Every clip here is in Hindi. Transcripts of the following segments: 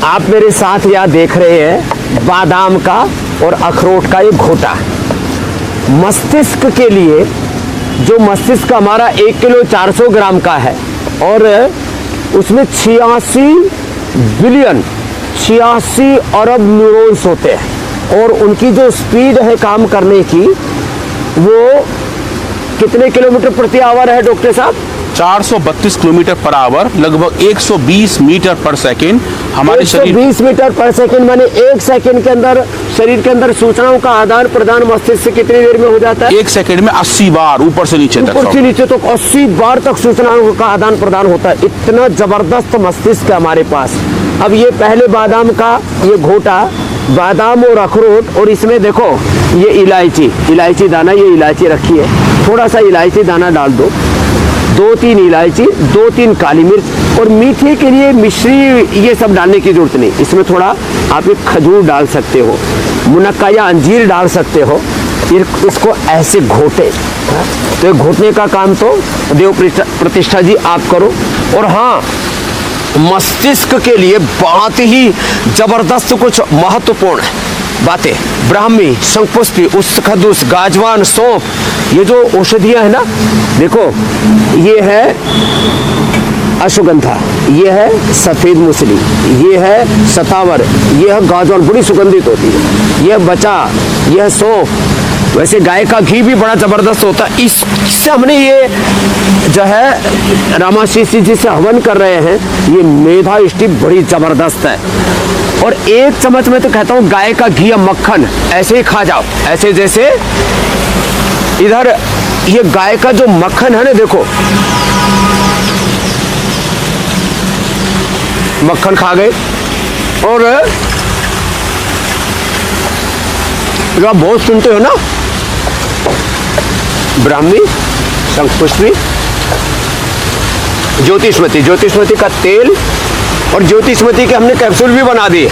आप मेरे साथ यहाँ देख रहे हैं बादाम का और अखरोट का एक घोटा। मस्तिष्क के लिए, जो मस्तिष्क हमारा 1 किलो 400 ग्राम का है और उसमें 86 अरब न्यूरॉन्स होते हैं और उनकी जो स्पीड है काम करने की वो कितने किलोमीटर प्रति आवर है डॉक्टर साहब? 432 किलोमीटर पर आवर, लगभग 120 मीटर पर सेकेंड। हमारे शरीर 120 मीटर पर सेकेंड, माने 1 सेकेंड के अंदर शरीर के अंदर सूचनाओं का आदान प्रदान मस्तिष्क से कितनी देर में हो जाता है? 1 सेकेंड में 80 बार ऊपर से नीचे तक। ऊपर से नीचे तो 80 बार तक सूचनाओं का आदान प्रदान होता है। इतना जबरदस्त मस्तिष्क है हमारे पास। अब ये पहले बादाम का ये घोटा, बादाम और अखरोट, और इसमें देखो ये इलायची दाना, ये इलायची रखी है, थोड़ा सा इलायची दाना डाल दो, 2-3 इलायची, 2-3 काली मिर्च, और मीठे के लिए मिश्री ये सब डालने की जरूरत नहीं। इसमें थोड़ा आप एक खजूर डाल सकते हो, मुनक्का या अंजीर डाल सकते हो। इसको ऐसे घोटे, तो ये घोटने का काम तो देव प्रतिष्ठा जी आप करो। और हाँ, मस्तिष्क के लिए बहुत ही जबरदस्त कुछ महत्वपूर्ण बातें, ब्राह्मी, शंखपुष्पी, उस्खदुस, गाजवान, सौंफ, ये जो औषधियां है ना, देखो ये है अश्वगंधा, ये है सफेद मुसली, ये है सतावर, ये है गाजवान, बड़ी सुगंधित होती है, यह बचा, यह सौंफ। वैसे गाय का घी भी बड़ा जबरदस्त होता है। इससे हमने ये जो है रामाशीष जी से हवन कर रहे हैं, ये मेधा इष्टि बड़ी जबरदस्त है। और 1 चम्मच में तो कहता हूँ गाय का घी या मक्खन ऐसे ही खा जाओ, ऐसे जैसे इधर ये गाय का जो मक्खन है ना, देखो मक्खन खा गए। और जो आप बहुत सुनते हो ना, ब्राह्मी, शंखपुष्पी, ज्योतिष्मती का तेल, और ज्योतिष्मती के हमने कैप्सूल भी बना दिए,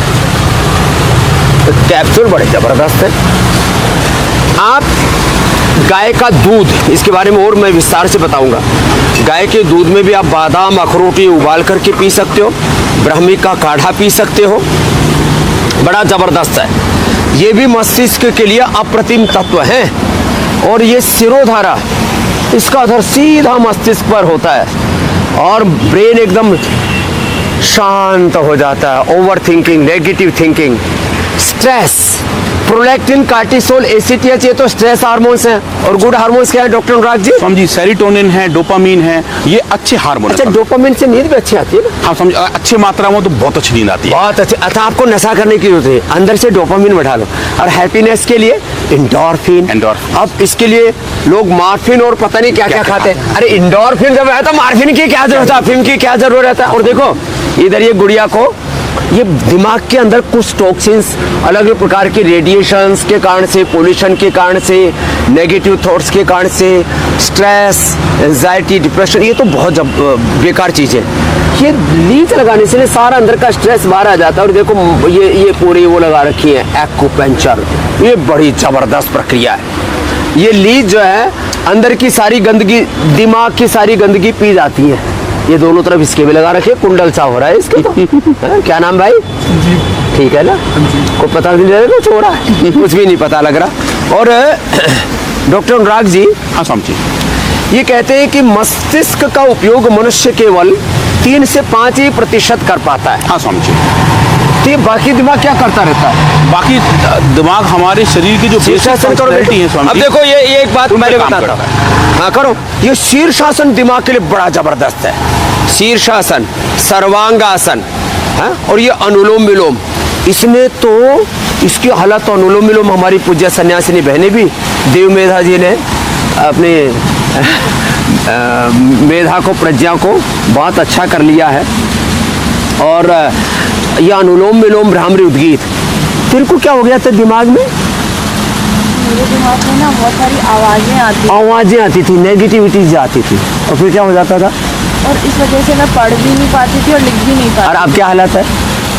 तो कैप्सूल बड़े जबरदस्त है। आप गाय का दूध, इसके बारे में और मैं विस्तार से बताऊंगा। गाय के दूध में भी आप बादाम, अखरोट उबाल करके पी सकते हो, ब्राह्मी का काढ़ा पी सकते हो, बड़ा जबरदस्त है। ये भी मस्तिष्क के लिए अप्रतिम तत्व है। और ये सिरोधारा, इसका असर सीधा मस्तिष्क पर होता है और ब्रेन एकदम शांत हो जाता है। Over thinking, negative thinking, stress, prolactin, cortisol, ACTH, ये तो स्ट्रेस हार्मोन्स हैं। और गुड हार्मोन्स क्या है डॉक्टर अनुराग जी? समझिए सेरोटोनिन है, डोपामीन है, ये अच्छे हार्मोन। अच्छा, डोपामीन से नींद भी अच्छी आती है ना? हाँ समझ, अच्छे मात्रा में तो बहुत अच्छी नींद आती है। बहुत अच्छी। अच्छा, आपको नशा करने की जरूरत है, अंदर से डोपामीन बढ़ा लो। और हैप्पीनेस के लिए एंडोर्फिन। अब इसके लिए लोग मॉर्फिन और पता नहीं क्या क्या खाते हैं। अरे एंडोर्फिन जब है तो मॉर्फिन की क्या जरूरत है, अफीम की क्या जरूरत है? और देखो इधर ये गुड़िया को, ये दिमाग के अंदर कुछ टॉक्सिन्स, अलग अलग प्रकार के रेडिएशंस के कारण से, पोल्यूशन के कारण से, नेगेटिव थॉट्स के कारण से, स्ट्रेस, एंजाइटी, डिप्रेशन, ये तो बहुत बेकार चीज़ है। ये लीच लगाने से सारा अंदर का स्ट्रेस बाहर आ जाता है। और देखो ये पूरी वो लगा रखी है एक्यूपंक्चर, ये बड़ी जबरदस्त प्रक्रिया है। ये लीच जो है अंदर की सारी गंदगी, दिमाग की सारी गंदगी पी जाती है। ये दोनों तरफ इसके भी लगा रखे, कुंडल सा हो रहा है इसके तो। क्या नाम भाई? ठीक है ना? को पता नहीं लग रहा, छोड़ा कुछ भी नहीं पता लग रहा। और डॉक्टर अनुराग जी, हाँ समझिए, ये कहते हैं कि मस्तिष्क का उपयोग मनुष्य केवल 3 से 5% कर पाता है। हाँ समझिए। तो बाकी दिमाग क्या करता रहता है? बाकी दिमाग हमारे शरीर की जो शीर्षासन करो। अब देखो ये एक बात मैंने बताता हूँ, हाँ करो। ये शीर्षासन दिमाग के लिए बड़ा जबरदस्त है। शीर्षासन, सर्वांगासन, हाँ, और ये अनुलोम विलोम, इसमें तो इसकी हालत, अनुलोम विलोम हमारी पूज्य सन्यासिनी बहने भी, देव मेधा जी ने अपने मेधा को, प्रज्ञा को बहुत अच्छा कर लिया है। और यह अनुलोम विलोम, भ्रामरी, उद्गीत, तेरे को क्या हो गया था दिमाग में? मेरे दिमाग में ना बहुत सारी आवाजें आती थी, नेगेटिविटीज आती थी, और फिर क्या हो जाता था? और इस वजह से मैं पढ़ भी नहीं पाती थी और लिख भी नहीं पाती। और अब क्या हालत है?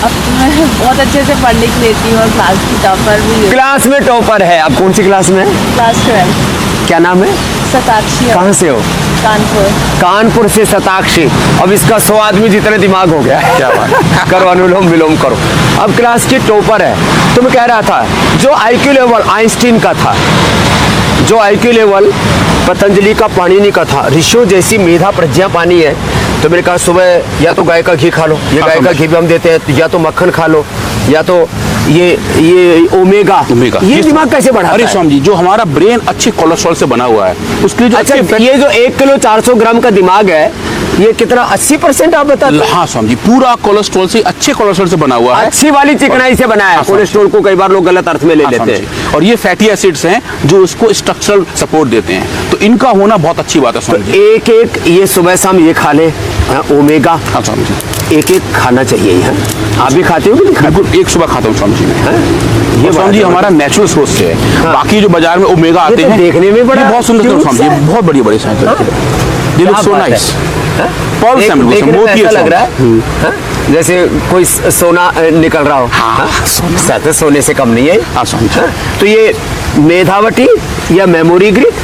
अब मैं बहुत अच्छे से पढ़ लिख लेती हूँ और क्लास की टॉपर भी हूँ। क्लास में टॉपर है। आप कौन सी क्लास में? क्लास 12। क्या नाम है? शताक्षी है। कहाँ से हो? कानपुर। कानपुर से शताक्षी। अब इसका 100 आदमी जितने दिमाग हो गया है। क्या बात करो, अनुलोम विलोम करो। अब क्लास की टॉपर है। तुम कह रहा था जो आईक्यू लेवल आइंस्टीन का था, जो आईक्यू लेवल पतंजलि का पाणिनि का था, ऋषियों जैसी मेधा प्रज्ञा पानी है, तो मैंने कहा सुबह या तो गाय का घी खा लो, ये गाय का घी भी हम देते हैं, या तो मक्खन खा लो, या तो ये ओमेगा। ये दिमाग कैसे बढ़ाता अरे है? स्वामी जी, जो हमारा ब्रेन अच्छे कोलेस्ट्रॉल से बना हुआ है, उसके लिए जो अच्छा, अच्छे ये जो 1 किलो 400 ग्राम का दिमाग है, ये कितना 80% आप बताते हैं? हाँ स्वामी जी, पूरा कोलेस्ट्रॉल से, अच्छे कोलेस्ट्रॉल से बना हुआ है। अच्छी वाली चिकनाई से बना है। हाँ, कोलेस्ट्रॉल को कई बार लोग गलत अर्थ में ले हाँ, लेते स्वामी हैं। जी। और ये फैटी एसिड्स हैं जो उसको स्ट्रक्चरल सपोर्ट देते हैं, तो इनका होना बहुत अच्छी बात है स्वामी जी। एक एक ये सुबह शाम ये खा ले, हाँ, ओमेगा हाँ स्वामी जी, एक एक खाना चाहिए। हाँ? आप भी खाते हो कि नहीं खाते? बिल्कुल एक सुबह खाता हूँ स्वामी जी मैं। हाँ? ये बात स्वामी जी है। हमारा नेचुरल सोर्स से है। हाँ। बाकी जो बाजार में ओमेगा आते तो हैं, देखने में बड़ा ये बहुत सुंदर cute स्वामी जी, सा है। बहुत बड़ी बड़ी साइज हाँ? दे लुक क्या सो बात है? नाइस। हाँ? पर्ल देख- सैंपल देखने में मोती ऐसा है लग रहा है, स्वामी। हाँ? जैसे कोई सोना निकल रहा हो। हाँ, तो सोने से कम नहीं है। हाँ, स्वामी जी। हाँ? तो ये मेधावटी या मेमोरी ग्रिप,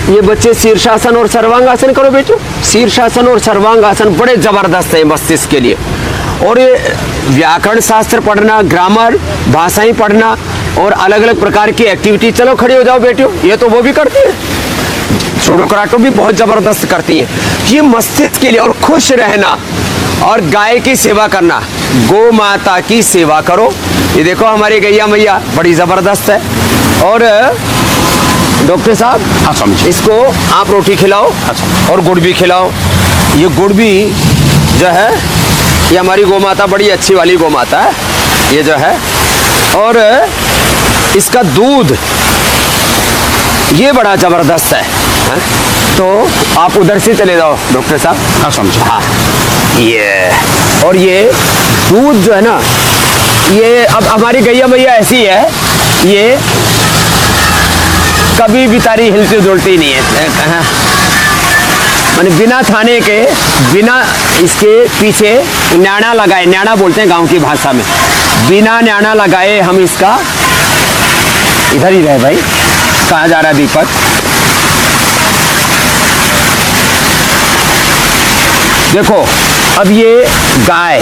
ये बच्चे शीर्षासन और सर्वांगासन करो बेटो। शीर्षासन और सर्वांगासन बड़े जबरदस्त है मस्तिष्क के लिए। और ये व्याकरण शास्त्र पढ़ना, ग्रामर, भाषाएं पढ़ना और अलग अलग प्रकार की एक्टिविटी। चलो खड़े हो जाओ बेटियों, ये तो वो भी करती है, छोटो कराटो भी बहुत जबरदस्त करती है। ये मस्तिष्क के लिए, और खुश रहना और गाय की सेवा करना, गौ माता की सेवा करो। ये देखो हमारी गैया मैया बड़ी जबरदस्त है। और डॉक्टर साहब, हाँ स्वामी जी, इसको आप रोटी खिलाओ अच्छा। और गुड़ भी खिलाओ। ये गुड़ भी जो है, ये हमारी गौ माता बड़ी अच्छी वाली गौ माता है ये जो है। और इसका दूध ये बड़ा जबरदस्त है। हाँ? तो आप उधर से चले जाओ डॉक्टर साहब। हाँ स्वामी जी। हाँ, ये और ये दूध जो है ना, ये अब हमारी गैया मैया ऐसी है, ये कभी भी तारी हिलती डुलती नहीं है। माने बिना थाने के, बिना इसके पीछे न्याणा लगाए, न्याणा बोलते हैं गांव की भाषा में, बिना न्याणा लगाए हम इसका, इधर ही रहे भाई, कहाँ जा रहा है दीपक? देखो अब ये गाय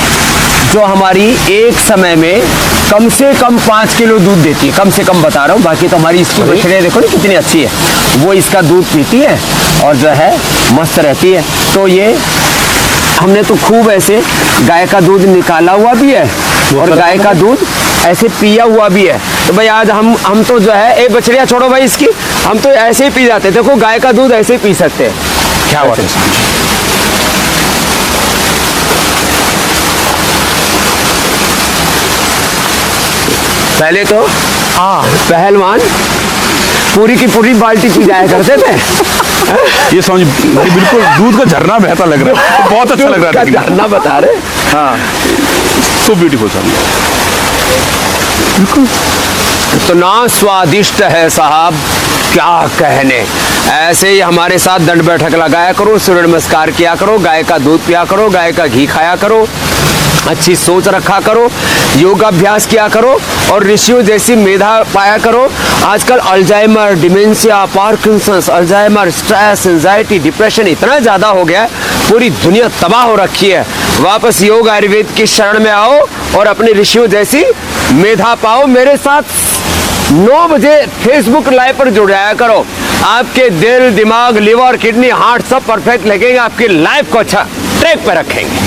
जो हमारी एक समय में कम से कम 5 किलो दूध देती है, कम से कम बता रहा हूँ। बाकी तो हमारी इसकी बछड़ियाँ देखो ना कितनी अच्छी है, वो इसका दूध पीती है और जो है मस्त रहती है। तो ये हमने तो खूब ऐसे गाय का दूध निकाला हुआ भी है और गाय का दूध ऐसे पिया हुआ भी है। तो भाई आज हम तो जो है, एक बछड़िया छोड़ो भाई इसकी, हम तो ऐसे ही पी जाते हैं। देखो गाय का दूध ऐसे ही पी सकते हैं। क्या बात है स्वामी जी। पहले तो पहलवान पूरी की पूरी बाल्टी पी जाया करते थे। ये स्वामी जी भाई बिल्कुल दूध का झरना बहता लग रहा है, बहुत अच्छा लग रहा है। झरना बता रहे। हाँ, सो ब्यूटीफुल स्वामी। बिल्कुल, इतना स्वादिष्ट है साहब, क्या कहने। ऐसे ही हमारे साथ दंड बैठक लगाया करो, सूर्य नमस्कार किया करो, गाय का दूध पिया करो, गाय का घी खाया करो, अच्छी सोच रखा करो, योगाभ्यास किया करो और ऋषियों जैसी मेधा पाया करो। आजकल Alzheimer, dementia, Parkinson's, Alzheimer, stress, anxiety, depression इतना ज़्यादा हो गया है, पूरी दुनिया तबाह हो रखी है। वापस योग आयुर्वेद की शरण में आओ और अपने ऋषियों जैसी मेधा पाओ। मेरे साथ 9 बजे फेसबुक लाइव पर जुड़ जाया करो। आपके दिल, दिमाग, लिवर, किडनी, हार्ट सब परफेक्ट लगेगा, आपकी लाइफ को अच्छा ट्रैक पर रखेंगे।